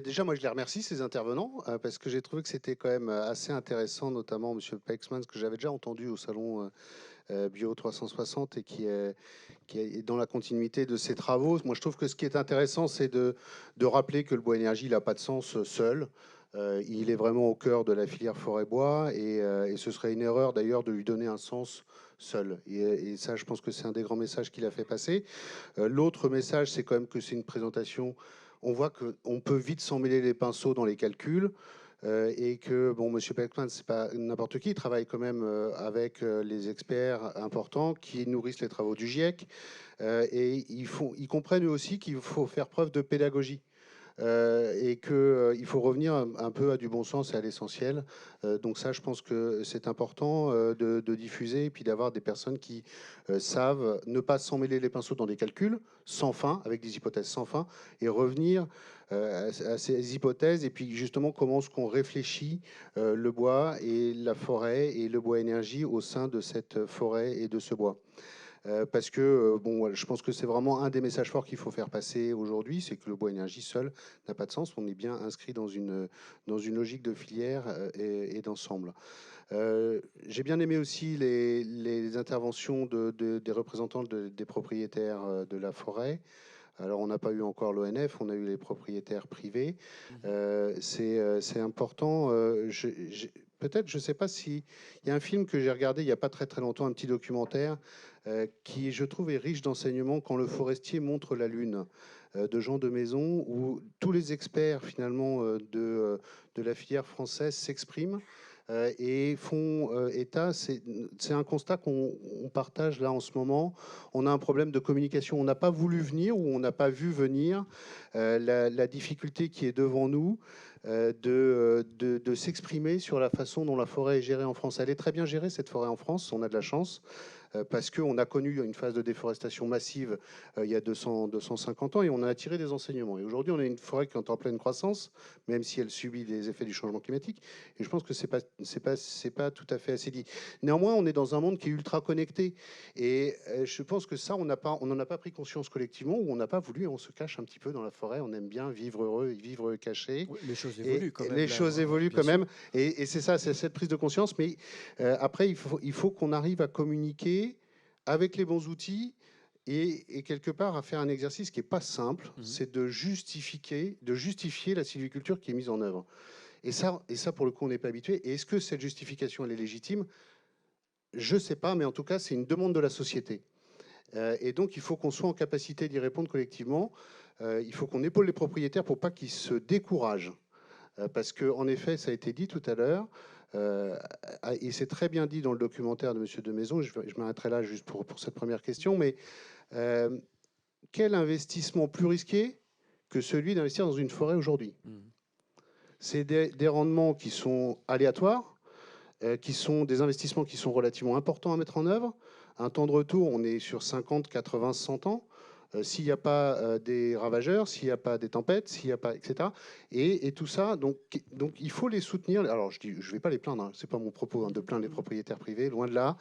Déjà, moi, je les remercie, ces intervenants, parce que j'ai trouvé que c'était quand même assez intéressant, notamment M. Pexman, que j'avais déjà entendu au salon Bio 360 et qui est dans la continuité de ses travaux. Moi, je trouve que ce qui est intéressant, c'est de rappeler que le bois énergie, il n'a pas de sens seul. Il est vraiment au cœur de la filière forêt-bois et ce serait une erreur d'ailleurs de lui donner un sens seul. Et ça, je pense que c'est un des grands messages qu'il a fait passer. L'autre message, c'est quand même que c'est une présentation. On voit qu'on peut vite s'en mêler les pinceaux dans les calculs. Et que, bon, M. Pelkman, c'est pas n'importe qui, il travaille quand même avec les experts importants qui nourrissent les travaux du GIEC. Et ils comprennent eux aussi qu'il faut faire preuve de pédagogie. Et qu'il faut revenir un peu à du bon sens et à l'essentiel. Donc ça, je pense que c'est important de diffuser et puis d'avoir des personnes qui savent ne pas s'emmêler les pinceaux dans des calculs sans fin, avec des hypothèses sans fin, et revenir à ces hypothèses et puis justement comment est-ce qu'on réfléchit le bois et la forêt et le bois énergie au sein de cette forêt et de ce bois. Parce que bon, je pense que c'est vraiment un des messages forts qu'il faut faire passer aujourd'hui, c'est que le bois énergie seul n'a pas de sens. On est bien inscrit dans une logique de filière et d'ensemble. J'ai bien aimé aussi les interventions des représentants des propriétaires de la forêt. Alors, on n'a pas eu encore l'ONF, on a eu les propriétaires privés. C'est important. Peut-être, je ne sais pas si... Il y a un film que j'ai regardé il n'y a pas très très longtemps, un petit documentaire, qui, je trouve, est riche d'enseignements quand le forestier montre la lune, de Jean de Maison, où tous les experts, finalement, de la filière française s'expriment et font état. C'est un constat qu'on partage là en ce moment. On a un problème de communication. On n'a pas voulu venir ou on n'a pas vu venir la difficulté qui est devant nous de s'exprimer sur la façon dont la forêt est gérée en France. Elle est très bien gérée, cette forêt en France. On a de la chance parce qu'on a connu une phase de déforestation massive il y a 250 ans et on a tiré des enseignements. Et aujourd'hui, on a une forêt qui est en pleine croissance, même si elle subit les effets du changement climatique. Et je pense que c'est pas tout à fait assez dit. Néanmoins, on est dans un monde qui est ultra connecté. Et je pense que ça, on n'en a pas pris conscience collectivement ou on n'a pas voulu. On se cache un petit peu dans la forêt. On aime bien vivre heureux et vivre caché. Oui, les choses Et évoluent quand même. les Là, choses évoluent bien quand sûr. même. Et c'est ça, c'est cette prise de conscience. Mais après, il faut qu'on arrive à communiquer avec les bons outils et quelque part à faire un exercice qui n'est pas simple, Mhm. c'est de justifier la sylviculture qui est mise en œuvre. Et ça, pour le coup, on n'est pas habitué. Et est-ce que cette justification, elle est légitime? Je ne sais pas, mais en tout cas, c'est une demande de la société. Et donc, il faut qu'on soit en capacité d'y répondre collectivement. Il faut qu'on épaule les propriétaires pour pas qu'ils se découragent. Parce qu'en effet, ça a été dit tout à l'heure, et c'est très bien dit dans le documentaire de M. de Maison, je m'arrêterai là juste pour cette première question, mais euh, quel investissement plus risqué que celui d'investir dans une forêt aujourd'hui? Mhm. C'est des rendements qui sont aléatoires, qui sont des investissements qui sont relativement importants à mettre en œuvre. Un temps de retour, on est sur 50, 80, 100 ans. S'il n'y a pas des ravageurs, s'il n'y a pas des tempêtes, s'il n'y a pas, etc. Et tout ça, donc il faut les soutenir. Alors je ne vais pas les plaindre, hein, c'est pas mon propos hein, de plaindre les propriétaires privés, loin de là.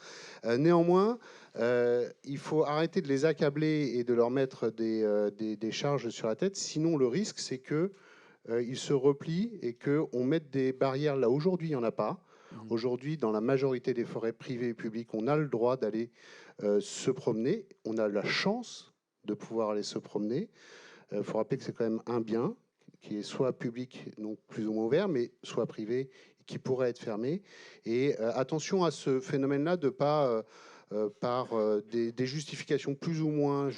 Néanmoins, il faut arrêter de les accabler et de leur mettre des charges sur la tête. Sinon, le risque, c'est que ils se replient et qu'on mette des barrières là. Aujourd'hui, il n'y en a pas. Mhm. Aujourd'hui, dans la majorité des forêts privées et publiques, on a le droit d'aller se promener. On a la chance de pouvoir aller se promener. Il faut rappeler que c'est quand même un bien qui est soit public, donc plus ou moins ouvert, mais soit privé, qui pourrait être fermé. Et attention à ce phénomène-là de pas par des justifications plus ou moins,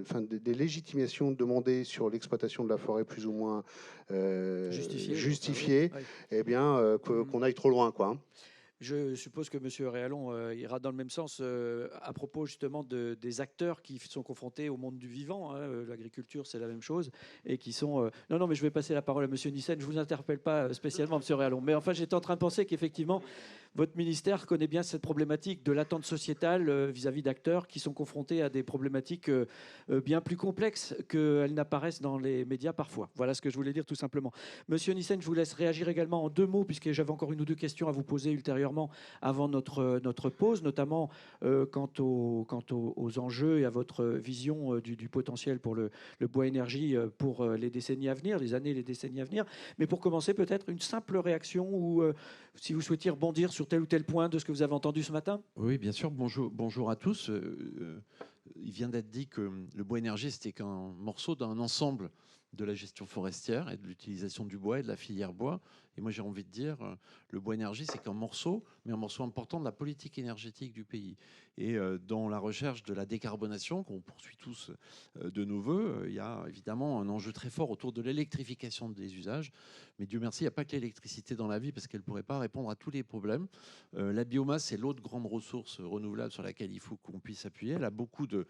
enfin des légitimations demandées sur l'exploitation de la forêt plus ou moins Justifié, enfin oui. justifiées, Oui. eh bien Mhm. qu'on aille trop loin, quoi. Hein. Je suppose que M. Réalon ira dans le même sens à propos justement des acteurs qui sont confrontés au monde du vivant. Hein. L'agriculture, c'est la même chose. Et qui sont. Non, non, mais je vais passer la parole à M. Nissen. Je ne vous interpelle pas spécialement, M. Réalon. Mais enfin, j'étais en train de penser qu'effectivement, votre ministère connaît bien cette problématique de l'attente sociétale vis-à-vis d'acteurs qui sont confrontés à des problématiques bien plus complexes qu'elles n'apparaissent dans les médias parfois. Voilà ce que je voulais dire tout simplement. Monsieur Nyssen, je vous laisse réagir également en 2 mots, puisque j'avais encore une ou deux questions à vous poser ultérieurement avant notre pause, notamment quant aux enjeux et à votre vision du potentiel pour le bois énergie pour les décennies à venir, les années et les décennies à venir. Mais pour commencer, peut-être une simple réaction ou si vous souhaitiez rebondir sur tel ou tel point de ce que vous avez entendu ce matin. Oui, bien sûr. Bonjour à tous. Il vient d'être dit que le bois énergie, c'était qu'un morceau d'un ensemble de la gestion forestière et de l'utilisation du bois et de la filière bois. Et moi, j'ai envie de dire, le bois énergie, c'est qu'un morceau, mais un morceau important de la politique énergétique du pays. Et dans la recherche de la décarbonation, qu'on poursuit tous de nos voeux, il y a évidemment un enjeu très fort autour de l'électrification des usages. Mais Dieu merci, il n'y a pas que l'électricité dans la vie, parce qu'elle ne pourrait pas répondre à tous les problèmes. La biomasse, c'est l'autre grande ressource renouvelable sur laquelle il faut qu'on puisse appuyer. Elle a beaucoup de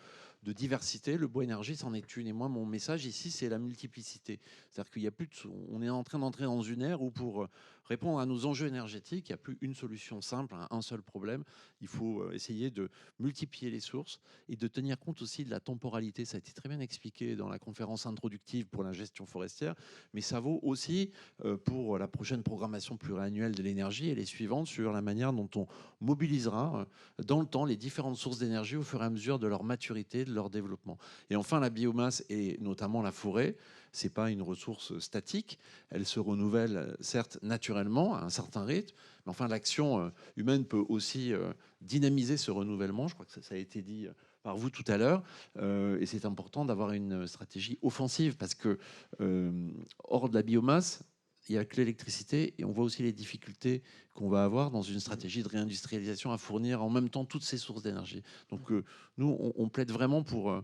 diversité. Le bois énergie, c'en est une. Et moi, mon message ici, c'est la multiplicité. C'est-à-dire qu'il y a plus on est en train d'entrer dans une ère où pour répondre à nos enjeux énergétiques, il n'y a plus une solution simple, un seul problème. Il faut essayer de multiplier les sources et de tenir compte aussi de la temporalité. Ça a été très bien expliqué dans la conférence introductive pour la gestion forestière, mais ça vaut aussi pour la prochaine programmation pluriannuelle de l'énergie et les suivantes sur la manière dont on mobilisera dans le temps les différentes sources d'énergie au fur et à mesure de leur maturité, de leur développement. Et enfin, la biomasse et notamment la forêt, c'est pas une ressource statique. Elle se renouvelle, certes, naturellement, à un certain rythme, mais enfin, l'action humaine peut aussi dynamiser ce renouvellement. Je crois que ça a été dit par vous tout à l'heure. Et c'est important d'avoir une stratégie offensive parce que, hors de la biomasse, il n'y a que l'électricité et on voit aussi les difficultés qu'on va avoir dans une stratégie de réindustrialisation à fournir en même temps toutes ces sources d'énergie. Donc nous, on plaide vraiment pour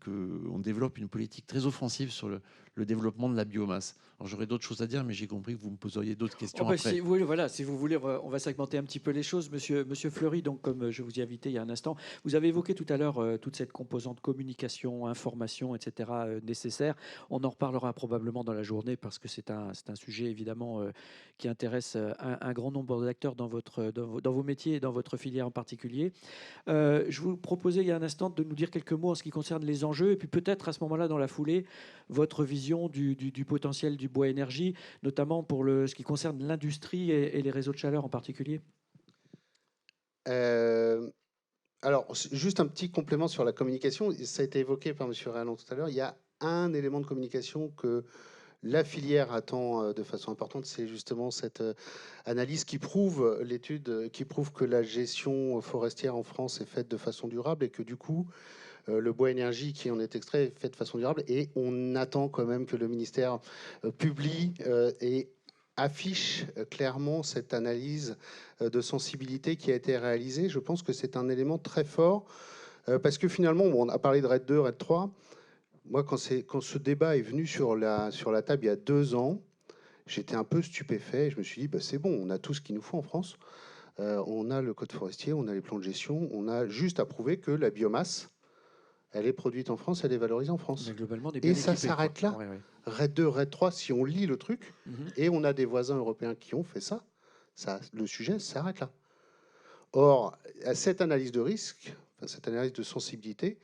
qu'on développe une politique très offensive sur le développement de la biomasse. Alors j'aurais d'autres choses à dire, mais j'ai compris que vous me poseriez d'autres questions après. Si, oui, voilà, si vous voulez, on va segmenter un petit peu les choses. Monsieur Fleury, donc, comme je vous ai invité il y a un instant, vous avez évoqué tout à l'heure toute cette composante communication, information, etc. Nécessaire. On en reparlera probablement dans la journée parce que c'est un sujet évidemment qui intéresse un grand nombre d'acteurs dans vos métiers et dans votre filière en particulier. Je vous proposais il y a un instant de nous dire quelques mots en ce qui concerne les enjeux et puis peut-être à ce moment-là, dans la foulée, votre vision du potentiel du bois énergie, notamment pour ce qui concerne l'industrie et les réseaux de chaleur en particulier. Alors, juste un petit complément sur la communication. Ça a été évoqué par M. Réalon tout à l'heure. Il y a un élément de communication que la filière attend de façon importante, c'est justement cette analyse qui prouve, l'étude qui prouve que la gestion forestière en France est faite de façon durable et que du coup, le bois énergie qui en est extrait est fait de façon durable. Et on attend quand même que le ministère publie et affiche clairement cette analyse de sensibilité qui a été réalisée. Je pense que c'est un élément très fort parce que finalement, on a parlé de RED 2, RED 3. Moi, quand ce débat est venu sur la table il y a 2 ans, j'étais un peu stupéfait. Je me suis dit, bah, c'est bon, on a tout ce qu'il nous faut en France. On a le code forestier, on a les plans de gestion, on a juste à prouver que la biomasse, elle est produite en France, elle est valorisée en France. Mais globalement, on est Et bien ça équipé, s'arrête là. Ouais, ouais. RED 2, RED 3, si on lit le truc, et on a des voisins européens qui ont fait ça, le sujet s'arrête là. Or, à cette analyse de risque, enfin, cette analyse de sensibilité,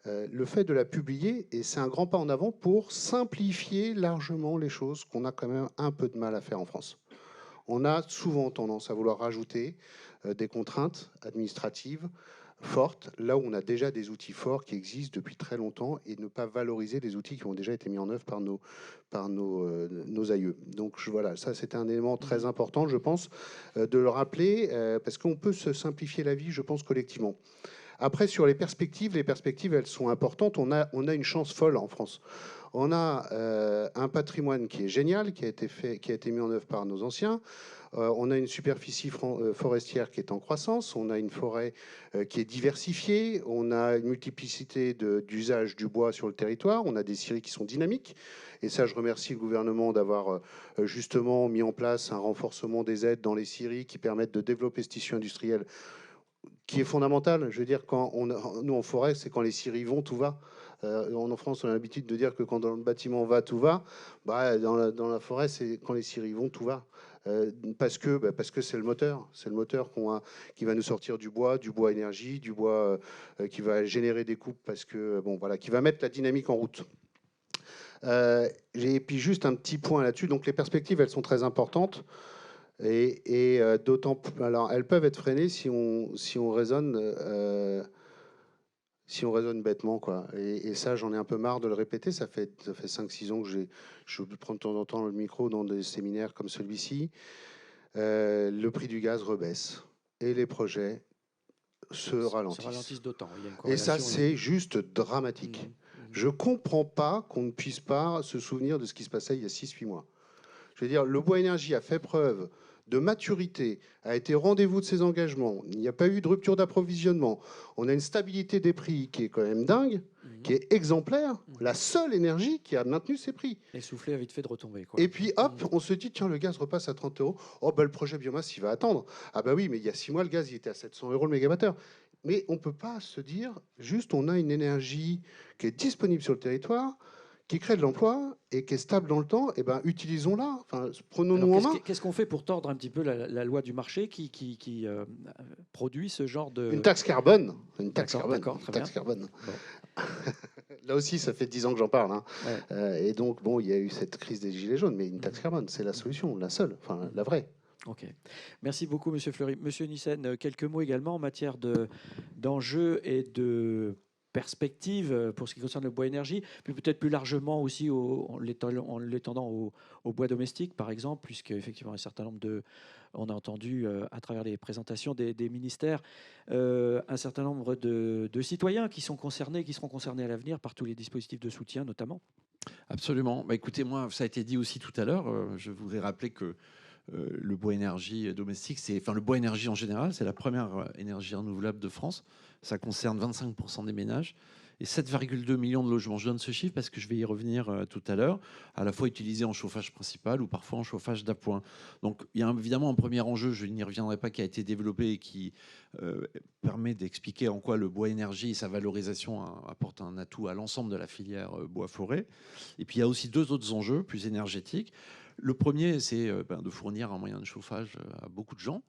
le fait de la publier, et c'est un grand pas en avant pour simplifier largement les choses qu'on a quand même un peu de mal à faire en France. On a souvent tendance à vouloir rajouter des contraintes administratives fortes, là où on a déjà des outils forts qui existent depuis très longtemps, et ne pas valoriser des outils qui ont déjà été mis en œuvre par nos aïeux. Donc voilà, ça c'était un élément très important, je pense, de le rappeler, parce qu'on peut se simplifier la vie, je pense, collectivement. Après, sur les perspectives, elles sont importantes. On a une chance folle en France. On a un patrimoine qui est génial, qui a été mis en œuvre par nos anciens. On a une superficie forestière qui est en croissance. On a une forêt qui est diversifiée. On a une multiplicité d'usages du bois sur le territoire. On a des scieries qui sont dynamiques. Et ça, je remercie le gouvernement d'avoir justement mis en place un renforcement des aides dans les scieries qui permettent de développer ce tissu industriel qui est fondamental. Je veux dire, nous en forêt, c'est quand les scieries vont, tout va. En France, on a l'habitude de dire que quand dans le bâtiment va, tout va. Bah, dans la forêt, c'est quand les scieries vont, tout va. parce que c'est le moteur. C'est le moteur qui va nous sortir du bois énergie, du bois qui va générer des coupes, parce que, bon, voilà, qui va mettre la dynamique en route. Et puis juste un petit point là-dessus. Donc les perspectives, elles sont très importantes. Et alors elles peuvent être freinées si on raisonne bêtement, quoi. Et ça, j'en ai un peu marre de le répéter. Ça fait 5-6 ans que je prends de temps en temps le micro dans des séminaires comme celui-ci. Le prix du gaz rebaisse et les projets se ralentissent. d'autant. Et ça, c'est juste dramatique. Je ne comprends pas qu'on ne puisse pas se souvenir de ce qui se passait il y a 6-8 mois. Je veux dire, le bois énergie a fait preuve de maturité, a été au rendez-vous de ses engagements. Il n'y a pas eu de rupture d'approvisionnement. On a une stabilité des prix qui est quand même dingue, qui est exemplaire. La seule énergie qui a maintenu ses prix. Et le soufflet a vite fait de retomber, quoi. Et puis, hop, on se dit, tiens, le gaz repasse à 30 euros. Oh, ben, le projet biomasse, il va attendre. Ah bah oui, mais il y a 6 mois, le gaz, il était à 700 euros le mégawattheure. Mais on ne peut pas se dire, juste, on a une énergie qui est disponible sur le territoire, qui crée de l'emploi et qui est stable dans le temps, et ben utilisons-la. Enfin, prenons-nous en main. Qu'est-ce qu'on fait pour tordre un petit peu la loi du marché qui produit ce genre de... Une taxe carbone. D'accord, très bien. Carbone. Bon. Là aussi, ça fait 10 ans que j'en parle. Hein. Ouais. Et donc, bon, il y a eu cette crise des Gilets jaunes, mais une taxe carbone, c'est la solution, la seule, enfin, la vraie. Ok. Merci beaucoup, Monsieur Fleury. Monsieur Nyssen, quelques mots également en matière d'enjeux et de perspectives pour ce qui concerne le bois énergie, puis peut-être plus largement aussi en l'étendant au bois domestique, par exemple, puisque effectivement un certain nombre on a entendu à travers les présentations des ministères, un certain nombre de citoyens qui sont concernés, qui seront concernés à l'avenir par tous les dispositifs de soutien, notamment. Absolument. Bah, écoutez, moi, ça a été dit aussi tout à l'heure. Je voudrais rappeler que le bois énergie domestique, le bois énergie en général, c'est la première énergie renouvelable de France. Ça concerne 25% des ménages et 7,2 millions de logements. Je donne ce chiffre parce que je vais y revenir tout à l'heure, à la fois utilisé en chauffage principal ou parfois en chauffage d'appoint. Donc il y a évidemment un premier enjeu, je n'y reviendrai pas, qui a été développé et qui permet d'expliquer en quoi le bois énergie et sa valorisation apportent un atout à l'ensemble de la filière bois-forêt. Et puis il y a aussi deux autres enjeux plus énergétiques. Le premier, c'est de fournir un moyen de chauffage à beaucoup de gens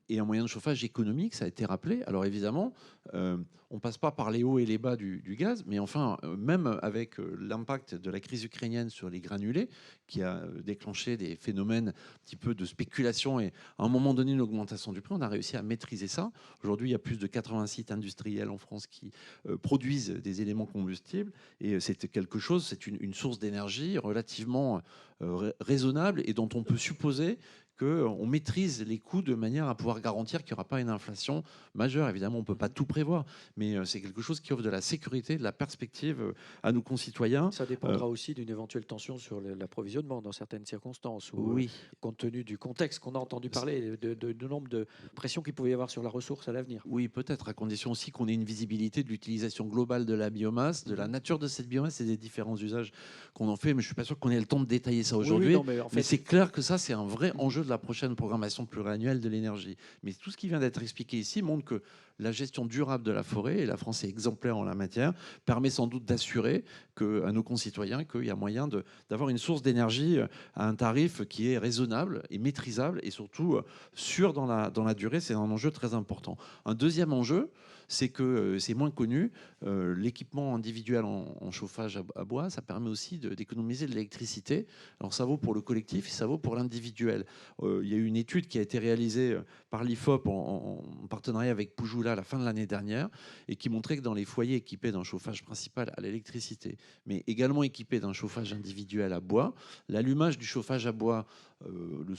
et un moyen de chauffage économique, ça a été rappelé. Alors évidemment, on ne passe pas par les hauts et les bas du gaz, mais enfin, même avec l'impact de la crise ukrainienne sur les granulés, qui a déclenché des phénomènes un petit peu de spéculation et à un moment donné une augmentation du prix, on a réussi à maîtriser ça. Aujourd'hui, il y a plus de 80 sites industriels en France qui produisent des éléments combustibles et c'est quelque chose, c'est une source d'énergie relativement raisonnable et dont on peut supposer qu'on maîtrise les coûts de manière à pouvoir garantir qu'il n'y aura pas une inflation majeure. Évidemment, on ne peut pas tout prévoir, mais c'est quelque chose qui offre de la sécurité, de la perspective à nos concitoyens. Ça dépendra aussi d'une éventuelle tension sur l'approvisionnement dans certaines circonstances, où, oui. Compte tenu du contexte qu'on a entendu parler, de nombre de pressions qu'il pouvait y avoir sur la ressource à l'avenir. Oui, peut-être, à condition aussi qu'on ait une visibilité de l'utilisation globale de la biomasse, de la nature de cette biomasse et des différents usages qu'on en fait, mais je ne suis pas sûr qu'on ait le temps de détailler ça aujourd'hui. Oui, mais c'est clair que ça, c'est un vrai enjeu de la prochaine programmation pluriannuelle de l'énergie. Mais tout ce qui vient d'être expliqué ici montre que la gestion durable de la forêt, et la France est exemplaire en la matière, permet sans doute d'assurer à nos concitoyens qu'il y a moyen d'avoir une source d'énergie à un tarif qui est raisonnable et maîtrisable et surtout sûr dans la durée. C'est un enjeu très important. Un deuxième enjeu, c'est que c'est moins connu. L'équipement individuel en chauffage à bois, ça permet aussi d'économiser de l'électricité. Alors ça vaut pour le collectif et ça vaut pour l'individuel. Il y a eu une étude qui a été réalisée par l'IFOP en partenariat avec Poujoula à la fin de l'année dernière et qui montrait que dans les foyers équipés d'un chauffage principal à l'électricité, mais également équipés d'un chauffage individuel à bois, l'allumage du chauffage à bois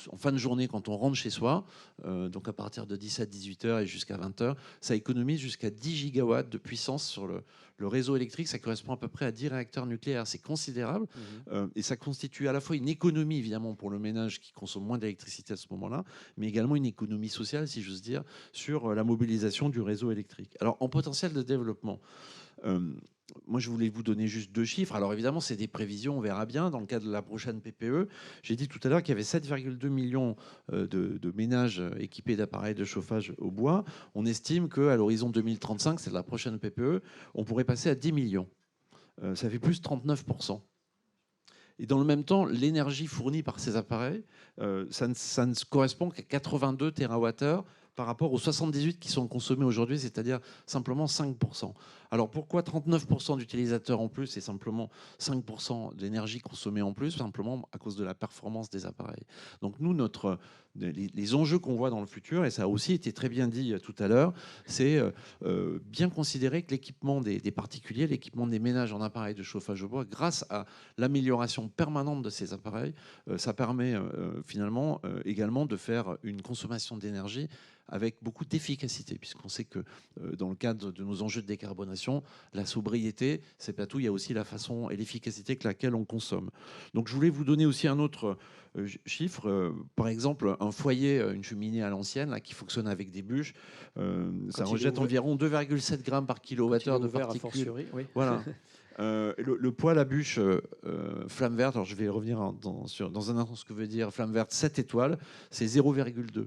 en fin de journée quand on rentre chez soi, donc à partir de 17-18 heures et jusqu'à 20 heures, ça économise jusqu'à 10 gigawatts de puissance sur le réseau électrique. Ça correspond à peu près à 10 réacteurs nucléaires. C'est considérable. Et ça constitue à la fois une économie, évidemment, pour le ménage qui consomme moins d'électricité à ce moment-là, mais également une économie sociale, si j'ose dire, sur la mobilisation du réseau électrique. Alors, en potentiel de développement, moi, je voulais vous donner juste deux chiffres. Alors, évidemment, c'est des prévisions, on verra bien. Dans le cadre de la prochaine PPE, j'ai dit tout à l'heure qu'il y avait 7,2 millions de ménages équipés d'appareils de chauffage au bois. On estime qu'à l'horizon 2035, c'est la prochaine PPE, on pourrait passer à 10 millions. Ça fait plus 39%. Et dans le même temps, l'énergie fournie par ces appareils, ça ne correspond qu'à 82 TWh par rapport aux 78 qui sont consommés aujourd'hui, c'est-à-dire simplement 5%. Alors pourquoi 39% d'utilisateurs en plus et simplement 5% d'énergie consommée en plus, simplement à cause de la performance des appareils. Donc nous, les enjeux qu'on voit dans le futur, et ça a aussi été très bien dit tout à l'heure, c'est bien considérer que l'équipement des particuliers, l'équipement des ménages en appareils de chauffage au bois, grâce à l'amélioration permanente de ces appareils, ça permet finalement également de faire une consommation d'énergie avec beaucoup d'efficacité, puisqu'on sait que dans le cadre de nos enjeux de décarbonation, la sobriété, c'est pas tout, il y a aussi la façon et l'efficacité avec laquelle on consomme. Donc je voulais vous donner aussi un autre chiffre. Par exemple, un foyer, une cheminée à l'ancienne, là, qui fonctionne avec des bûches, ça rejette environ 2,7 grammes par kilowattheure de particules. Oui. Voilà. Le poêle à bûche flamme verte, alors je vais revenir dans un instant ce que veut dire flamme verte 7 étoiles, c'est 0,2.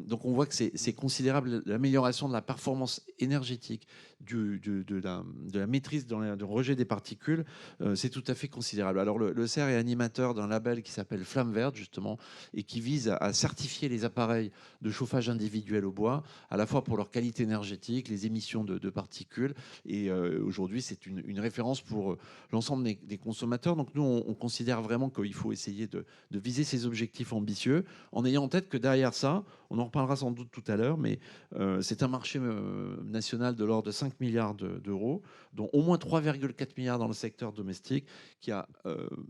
Donc on voit que c'est considérable l'amélioration de la performance énergétique, de la maîtrise dans le rejet des particules, c'est tout à fait considérable. Alors le CER est animateur d'un label qui s'appelle Flamme Verte justement et qui vise à certifier les appareils de chauffage individuel au bois, à la fois pour leur qualité énergétique, les émissions de particules. Et aujourd'hui c'est une référence pour l'ensemble des consommateurs. Donc nous on considère vraiment qu'il faut essayer de viser ces objectifs ambitieux en ayant en tête que derrière ça, on en reparlera sans doute tout à l'heure, mais c'est un marché national de l'ordre de 5 milliards d'euros, dont au moins 3,4 milliards dans le secteur domestique, qui a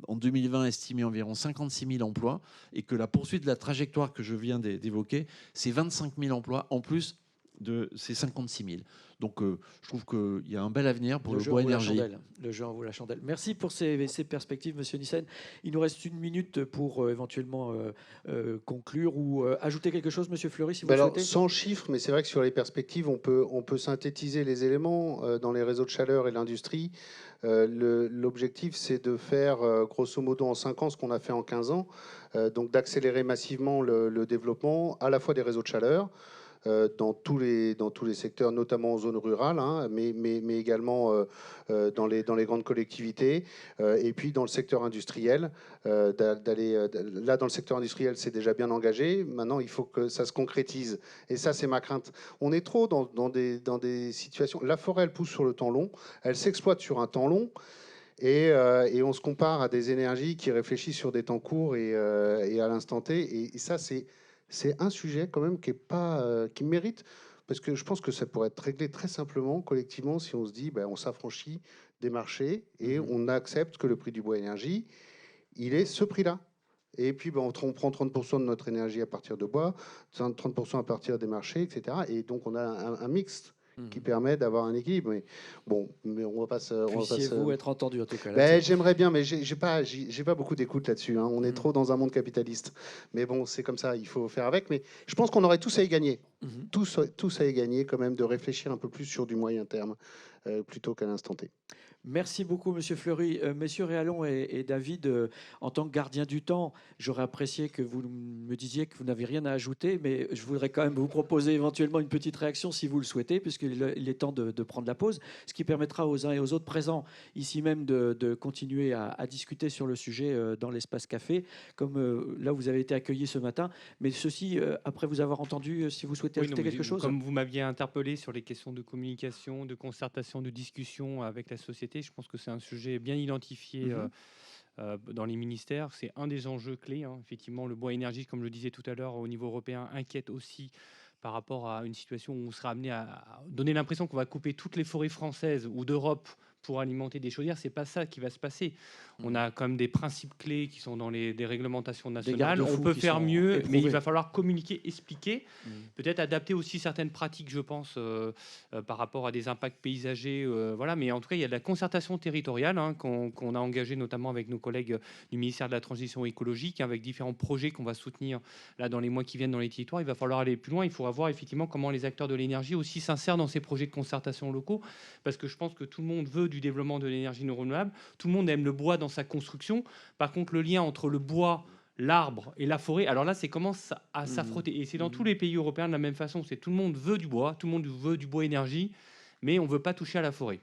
en 2020 estimé environ 56 000 emplois, et que la poursuite de la trajectoire que je viens d'évoquer, c'est 25 000 emplois en plus de ces 56 000. Donc je trouve qu'il y a un bel avenir pour le bois énergie. Le jeu en vaut la chandelle. Merci pour ces perspectives, Monsieur Nyssen. Il nous reste 1 minute pour éventuellement conclure ou ajouter quelque chose, Monsieur Fleury, si vous le souhaitez. Sans chiffres, mais c'est vrai que sur les perspectives, on peut synthétiser les éléments dans les réseaux de chaleur et l'industrie. L'objectif, c'est de faire, grosso modo, en 5 ans, ce qu'on a fait en 15 ans, donc d'accélérer massivement le développement à la fois des réseaux de chaleur, dans tous les secteurs, notamment en zone rurale, hein, mais également dans les grandes collectivités, et puis dans le secteur industriel. Là, dans le secteur industriel, c'est déjà bien engagé. Maintenant, il faut que ça se concrétise. Et ça, c'est ma crainte. On est trop dans des situations... La forêt, elle pousse sur le temps long. Elle s'exploite sur un temps long. Et on se compare à des énergies qui réfléchissent sur des temps courts et à l'instant T. Et ça, c'est un sujet quand même qui mérite, parce que je pense que ça pourrait être réglé très simplement, collectivement, si on se dit, on s'affranchit des marchés et on accepte que le prix du bois énergie, il est ce prix-là. Et puis, on prend 30% de notre énergie à partir de bois, 30% à partir des marchés, etc. Et donc, on a un mix qui permet d'avoir un équilibre. Mais bon, on va pas se... Puissiez-vous être entendu en tout cas. J'aimerais bien, mais j'ai pas beaucoup d'écoute là-dessus. Hein. On est trop dans un monde capitaliste. Mais bon, c'est comme ça, il faut faire avec. Mais je pense qu'on aurait tous à y gagner. Tous à y gagner quand même, de réfléchir un peu plus sur du moyen terme plutôt qu'à l'instant T. Merci beaucoup, Monsieur Fleury. Messieurs Réalon et David, en tant que gardien du temps, j'aurais apprécié que vous me disiez que vous n'avez rien à ajouter, mais je voudrais quand même vous proposer éventuellement une petite réaction si vous le souhaitez, puisqu'il est temps de prendre la pause, ce qui permettra aux uns et aux autres présents ici même de continuer à discuter sur le sujet dans l'espace café, comme là vous avez été accueillis ce matin. Mais ceci, après vous avoir entendu, si vous souhaitez ajouter quelque chose. Comme vous m'aviez interpellé sur les questions de communication, de concertation, de discussion avec la société, je pense que c'est un sujet bien identifié dans les ministères. C'est un des enjeux clés. Hein. Effectivement, le bois énergie, comme je le disais tout à l'heure, au niveau européen, inquiète aussi par rapport à une situation où on sera amené à donner l'impression qu'on va couper toutes les forêts françaises ou d'Europe pour alimenter des chaudières. C'est pas ça qui va se passer. On a quand même des principes clés qui sont dans des réglementations nationales. On peut faire mieux, mais il va falloir communiquer, expliquer, peut-être adapter aussi certaines pratiques, je pense, par rapport à des impacts paysagers. Voilà. Mais en tout cas, il y a de la concertation territoriale qu'on a engagée notamment avec nos collègues du ministère de la Transition écologique, avec différents projets qu'on va soutenir là dans les mois qui viennent dans les territoires. Il va falloir aller plus loin. Il faudra voir effectivement comment les acteurs de l'énergie aussi s'insèrent dans ces projets de concertation locaux, parce que je pense que tout le monde veut du développement de l'énergie non renouvelable. Tout le monde aime le bois dans sa construction. Par contre, le lien entre le bois, l'arbre et la forêt, alors là, c'est commence à s'affronter. Et c'est dans tous les pays européens de la même façon. C'est tout le monde veut du bois, tout le monde veut du bois énergie, mais on ne veut pas toucher à la forêt.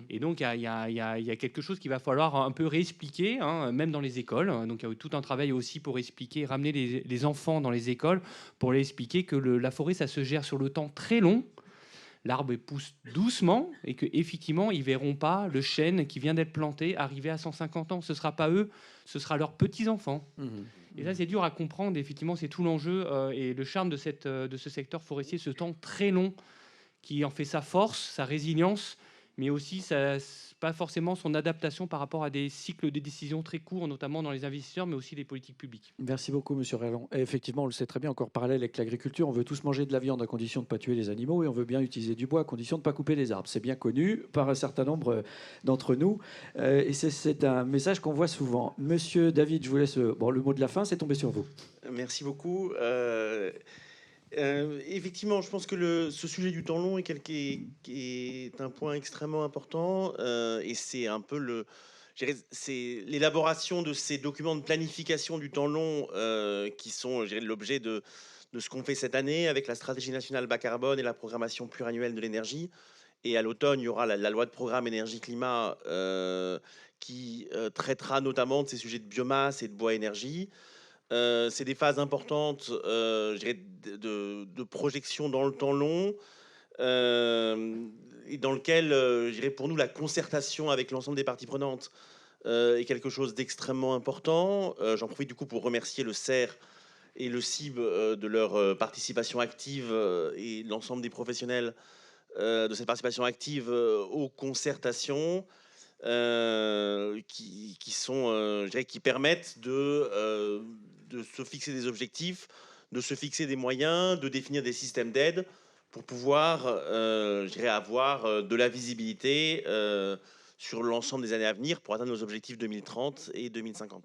Et donc, il y a quelque chose qu'il va falloir un peu réexpliquer, hein, même dans les écoles. Donc, il y a eu tout un travail aussi pour expliquer, ramener les enfants dans les écoles pour leur expliquer que la forêt, ça se gère sur le temps très long. L'arbre pousse doucement et qu'effectivement, ils ne verront pas le chêne qui vient d'être planté arriver à 150 ans. Ce ne sera pas eux, ce sera leurs petits-enfants. Et ça, c'est dur à comprendre. Effectivement, c'est tout l'enjeu et le charme de ce secteur forestier, ce temps très long qui en fait sa force, sa résilience, mais aussi pas forcément son adaptation par rapport à des cycles de décision très courts, notamment dans les investisseurs, mais aussi les politiques publiques. Merci beaucoup, Monsieur Rallon. Et effectivement, on le sait très bien, encore parallèle avec l'agriculture, on veut tous manger de la viande à condition de ne pas tuer les animaux et on veut bien utiliser du bois à condition de ne pas couper les arbres. C'est bien connu par un certain nombre d'entre nous et c'est un message qu'on voit souvent. Monsieur David, je vous laisse le mot de la fin, c'est tombé sur vous. Merci beaucoup. Effectivement, je pense que ce sujet du temps long est un point extrêmement important et c'est un peu c'est l'élaboration de ces documents de planification du temps long qui sont l'objet de ce qu'on fait cette année avec la stratégie nationale bas carbone et la programmation pluriannuelle de l'énergie. Et à l'automne, il y aura la loi de programme énergie-climat qui traitera notamment de ces sujets de biomasse et de bois-énergie. C'est des phases importantes de projection dans le temps long et dans lequel, pour nous, la concertation avec l'ensemble des parties prenantes est quelque chose d'extrêmement important. J'en profite du coup pour remercier le CERF et le CIB de leur participation active et l'ensemble des professionnels de cette participation active aux concertations qui permettent de se fixer des objectifs, de se fixer des moyens, de définir des systèmes d'aide pour pouvoir avoir de la visibilité sur l'ensemble des années à venir pour atteindre nos objectifs 2030 et 2050.